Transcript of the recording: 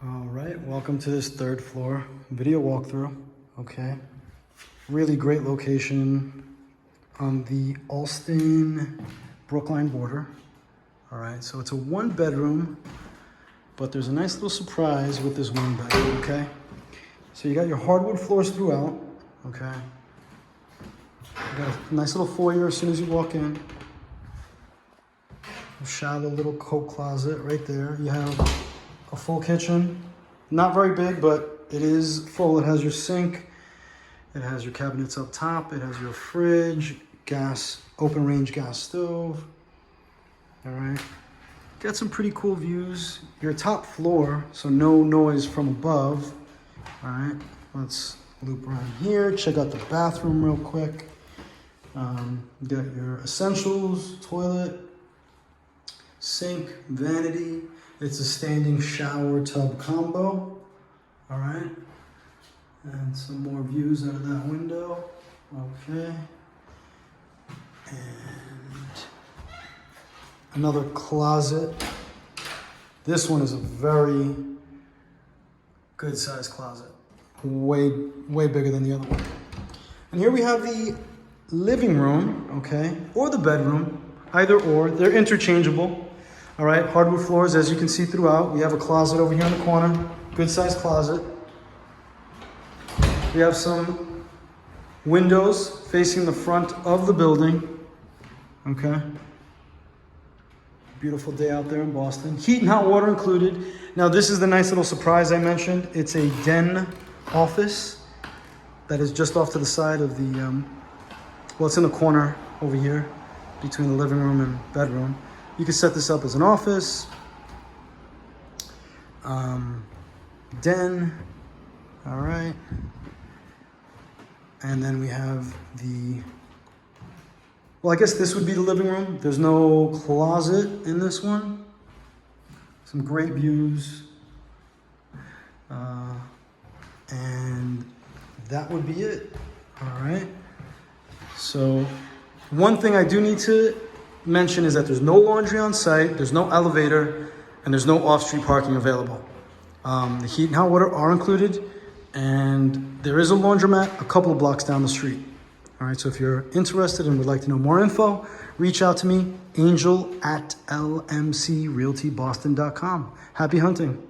All right, welcome to this third floor video walkthrough. Okay, really great location on the Allston Brookline border. All right, so it's a one bedroom, but there's a nice little surprise with this one bedroom. Okay, so you got your hardwood floors throughout. Okay, you got a nice little foyer as soon as you walk in. A shallow little coat closet right there. You have a full kitchen, not very big, but it is full. It has your sink, it has your cabinets up top, it has your fridge, gas, open range gas stove. All right, got some pretty cool views. Your top floor, so no noise from above. All right, let's loop around here, check out the bathroom real quick. You got your essentials, toilet, sink, vanity. It's a standing shower tub combo. All right. And some more views out of that window. Okay. And another closet. This one is a very good sized closet. Way bigger than the other one. And here we have the living room, okay, or the bedroom, either or. They're interchangeable. All right, hardwood floors, as you can see throughout. We have a closet over here in the corner, good sized closet. We have some windows facing the front of the building. Okay. Beautiful day out there in Boston. Heat and hot water included. Now this is the nice little surprise I mentioned. It's a den office that is just off to the side of the, well, it's in the corner over here between the living room and bedroom. You can set this up as an office, den, all right. And then we have well, I guess this would be the living room. There's no closet in this one. Some great views. And that would be it, all right. So one thing I do need to mention is that there's no laundry on site, there's no elevator, and there's no off-street parking available. The heat and hot water are included, and there is a laundromat a couple of blocks down the street. All right, so if you're interested and would like to know more info, reach out to me, angel@lmcrealtyboston.com. Happy hunting.